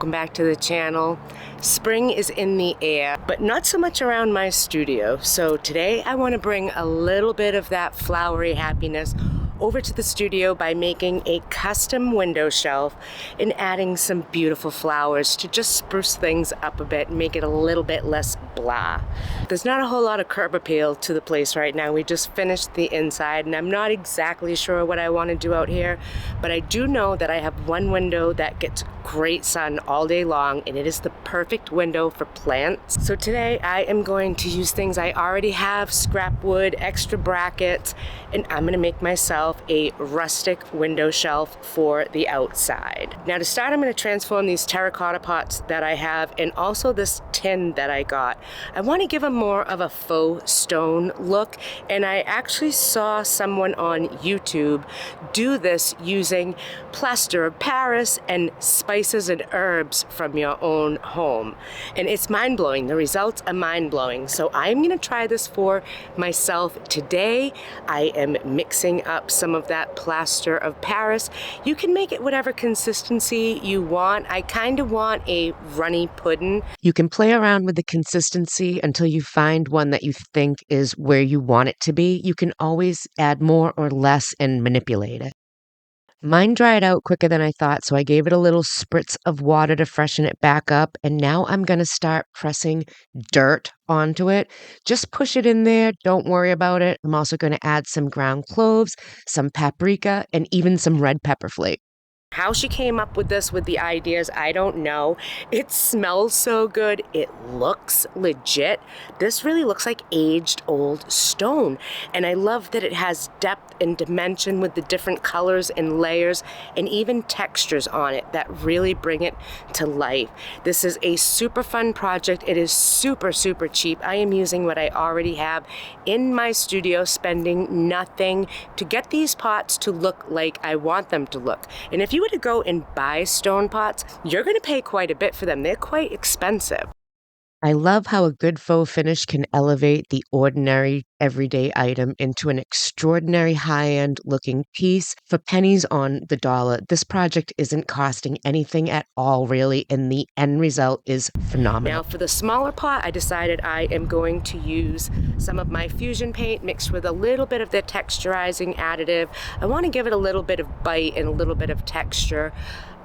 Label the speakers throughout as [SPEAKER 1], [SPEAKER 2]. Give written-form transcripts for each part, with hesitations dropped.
[SPEAKER 1] welcome back to the channel. Spring is in the air, but not so much around my studio. So today I want to bring a little bit of that flowery happiness over to the studio by making a custom window shelf and adding some beautiful flowers to just spruce things up a bit and make it a little bit less blah. There's not a whole lot of curb appeal to the place right now. We just finished the inside and I'm not exactly sure what I want to do out here, but I do know that I have one window that gets great sun all day long and it is the perfect window for plants. So today I am going to use things I already have, scrap wood, extra brackets, and I'm going to make myself a rustic window shelf for the outside. Now to start, I'm going to transform these terracotta pots that I have and also this tin that I got. I want to give them more of a faux stone look, and I actually saw someone on YouTube do this using plaster of Paris and spices and herbs from your own home. And it's mind-blowing. The results are mind-blowing. So I'm going to try this for myself today. I am mixing up some of that plaster of Paris. You can make it whatever consistency you want. I kind of want a runny pudding. You can play around with the consistency until you find one that you think is where you want it to be. You can always add more or less and manipulate it. Mine dried out quicker than I thought, so I gave it a little spritz of water to freshen it back up, and now I'm going to start pressing dirt onto it. Just push it in there. Don't worry about it. I'm also going to add some ground cloves, some paprika, and even some red pepper flakes. How she came up with this, with the ideas, I don't know. It smells so good. It looks legit. This really looks like aged old stone. And I love that it has depth and dimension with the different colors and layers and even textures on it that really bring it to life. This is a super fun project. It is super, super cheap. I am using what I already have in my studio, spending nothing to get these pots to look like I want them to look. And if you were to go and buy stone pots, you're going to pay quite a bit for them. They're quite expensive. I love how a good faux finish can elevate the ordinary everyday item into an extraordinary high-end looking piece for pennies on the dollar. This project isn't costing anything at all, really, and the end result is phenomenal. Now for the smaller pot, I decided I am going to use some of my fusion paint mixed with a little bit of the texturizing additive. I want to give it a little bit of bite and a little bit of texture.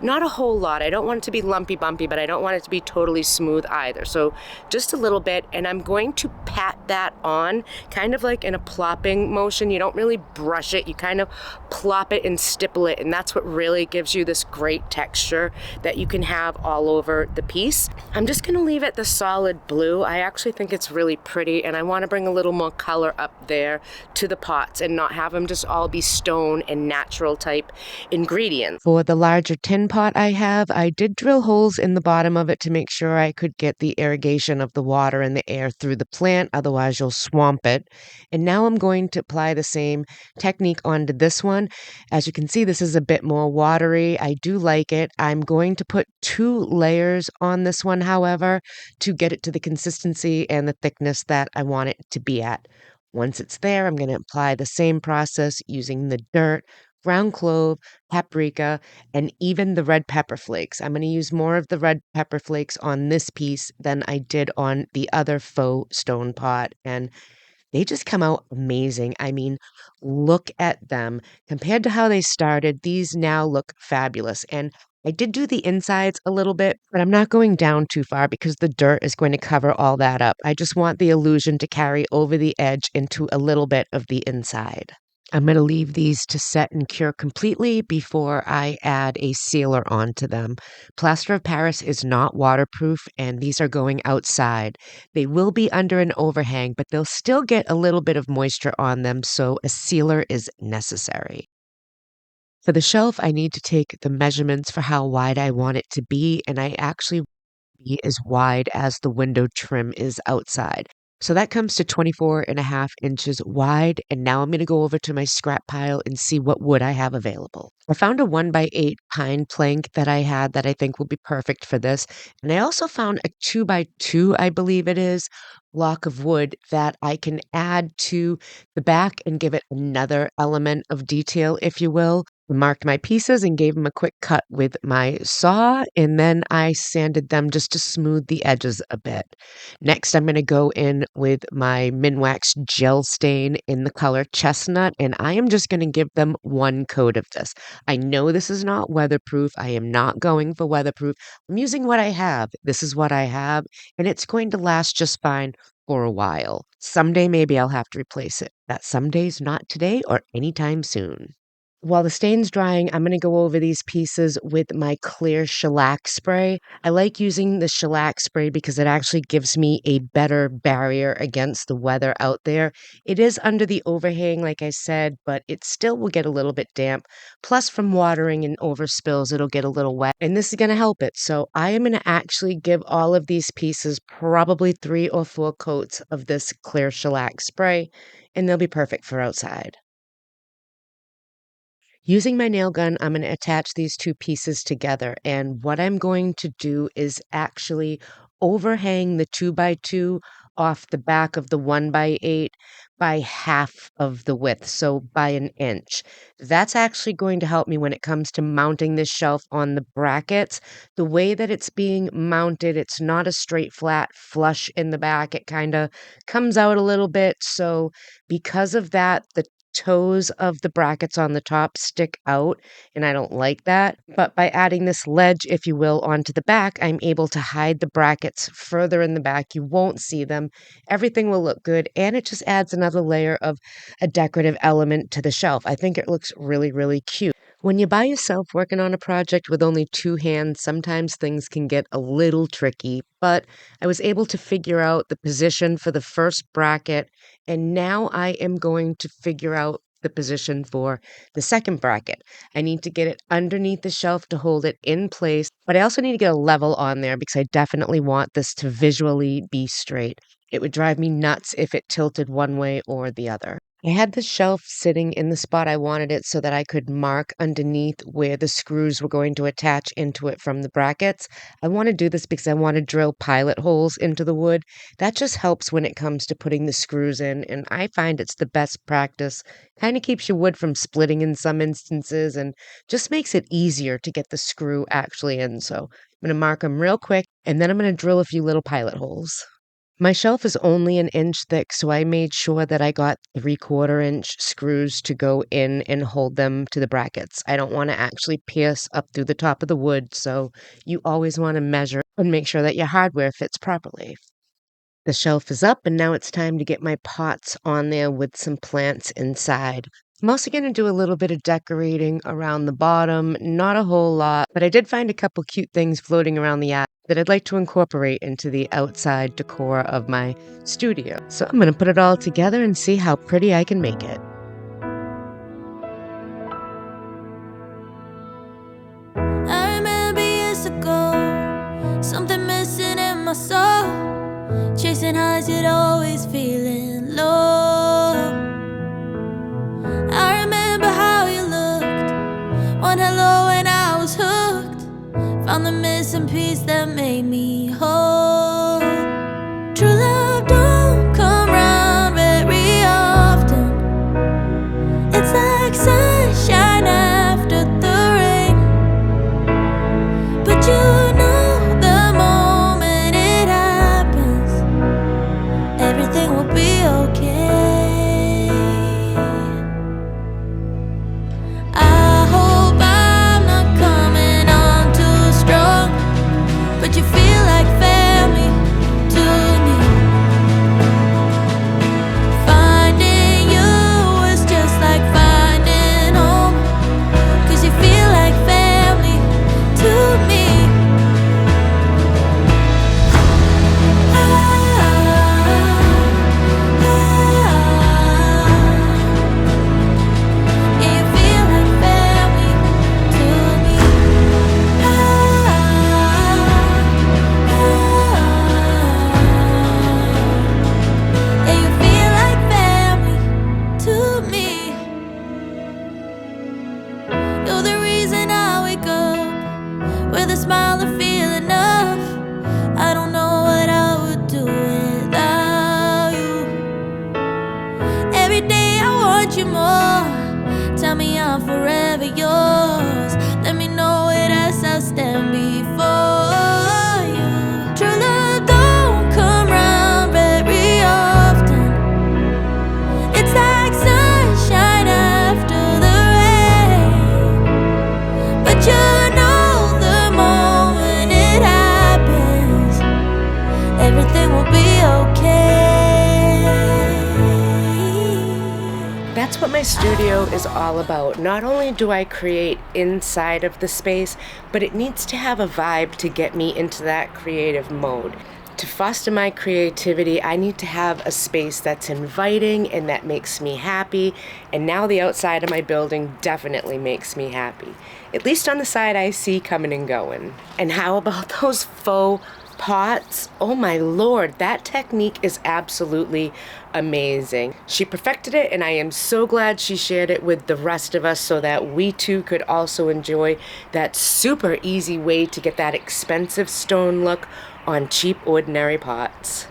[SPEAKER 1] Not a whole lot. I don't want it to be lumpy bumpy, but I don't want it to be totally smooth either. So just a little bit, and I'm going to pat that on kind of like in a plopping motion. You don't really brush it. You kind of plop it and stipple it, and that's what really gives you this great texture that you can have all over the piece. I'm just going to leave it the solid blue. I actually think it's really pretty, and I want to bring a little more color up there to the pots and not have them just all be stone and natural type ingredients. For the larger tin pot I did drill holes in the bottom of it to make sure I could get the irrigation of the water and the air through the plant, otherwise you'll swamp it. And now I'm going to apply the same technique onto this one. As you can see, this is a bit more watery. I do like it. I'm going to put 2 layers on this one, however, to get it to the consistency and the thickness that I want it to be at. Once it's there, I'm going to apply the same process using the dirt, ground clove, paprika, and even the red pepper flakes. I'm going to use more of the red pepper flakes on this piece than I did on the other faux stone pot, and they just come out amazing. I mean, look at them. Compared to how they started, these now look fabulous. And I did do the insides a little bit, but I'm not going down too far because the dirt is going to cover all that up. I just want the illusion to carry over the edge into a little bit of the inside. I'm going to leave these to set and cure completely before I add a sealer onto them. Plaster of Paris is not waterproof, and these are going outside. They will be under an overhang, but they'll still get a little bit of moisture on them, so a sealer is necessary. For the shelf, I need to take the measurements for how wide I want it to be, and I actually want it to be as wide as the window trim is outside. So that comes to 24.5 inches wide, and now I'm going to go over to my scrap pile and see what wood I have available. I found a 1x8 pine plank that I had that I think will be perfect for this, and I also found a 2x2, I believe it is, block of wood that I can add to the back and give it another element of detail, if you will. Marked my pieces and gave them a quick cut with my saw, and then I sanded them just to smooth the edges a bit. Next, I'm going to go in with my Minwax gel stain in the color chestnut, and I am just going to give them one coat of this. I know this is not weatherproof. I am not going for weatherproof. I'm using what I have. This is what I have, and it's going to last just fine for a while. Someday, maybe I'll have to replace it. That someday's not today or anytime soon. While the stain's drying, I'm going to go over these pieces with my clear shellac spray. I like using the shellac spray because it actually gives me a better barrier against the weather out there. It is under the overhang, like I said, but it still will get a little bit damp. Plus, from watering and overspills, it'll get a little wet, and this is going to help it. So I am going to actually give all of these pieces probably 3 or 4 coats of this clear shellac spray, and they'll be perfect for outside. Using my nail gun, I'm going to attach these two pieces together. And what I'm going to do is actually overhang the 2x2 off the back of the 1x8 by half of the width, so by an inch. That's actually going to help me when it comes to mounting this shelf on the brackets. The way that it's being mounted, it's not a straight flat flush in the back. It kind of comes out a little bit. So because of that, the toes of the brackets on the top stick out, and I don't like that. But by adding this ledge, if you will, onto the back, I'm able to hide the brackets further in the back. You won't see them. Everything will look good, and it just adds another layer of a decorative element to the shelf. I think it looks really, really cute. When you're by yourself working on a project with only two hands, sometimes things can get a little tricky, but I was able to figure out the position for the first bracket, and now I am going to figure out the position for the second bracket. I need to get it underneath the shelf to hold it in place, but I also need to get a level on there because I definitely want this to visually be straight. It would drive me nuts if it tilted one way or the other. I had the shelf sitting in the spot I wanted it so that I could mark underneath where the screws were going to attach into it from the brackets. I want to do this because I want to drill pilot holes into the wood. That just helps when it comes to putting the screws in, and I find it's the best practice. Kind of keeps your wood from splitting in some instances and just makes it easier to get the screw actually in. So I'm going to mark them real quick, and then I'm going to drill a few little pilot holes. My shelf is only an inch thick, so I made sure that I got 3/4 inch screws to go in and hold them to the brackets. I don't want to actually pierce up through the top of the wood, so you always want to measure and make sure that your hardware fits properly. The shelf is up, and now it's time to get my pots on there with some plants inside. I'm also going to do a little bit of decorating around the bottom, not a whole lot, but I did find a couple cute things floating around the attic that I'd like to incorporate into the outside decor of my studio. So I'm going to put it all together and see how pretty I can make it.
[SPEAKER 2] I remember years ago, something missing in my soul, chasing highs yet always feeling low. I remember how you looked, one hello and I was hooked, found the missing piece that made me whole. True love don't come round very often. It's like sunshine after the rain, but you know the moment it happens, everything will be okay. I hope I'm not coming on too strong, but you feel like fair.
[SPEAKER 1] that's what my studio is all about. Not only do I create inside of the space, but it needs to have a vibe to get me into that creative mode. To foster my creativity, I need to have a space that's inviting and that makes me happy. And now the outside of my building definitely makes me happy. At least on the side I see coming and going. And how about those faux pots? Oh my lord, that technique is absolutely amazing. She perfected it, and I am so glad she shared it with the rest of us so that we too could also enjoy that super easy way to get that expensive stone look on cheap ordinary pots.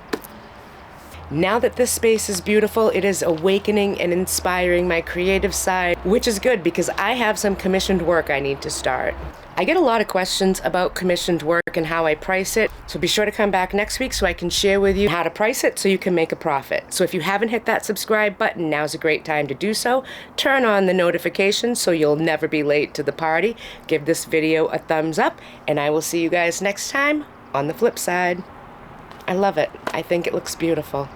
[SPEAKER 1] Now that this space is beautiful, it is awakening and inspiring my creative side, which is good because I have some commissioned work I need to start. I get a lot of questions about commissioned work and how I price it, so be sure to come back next week so I can share with you how to price it so you can make a profit. So if you haven't hit that subscribe button, now's a great time to do so. Turn on the notifications so you'll never be late to the party. Give this video a thumbs up, and I will see you guys next time on the flip side. I love it. I think it looks beautiful.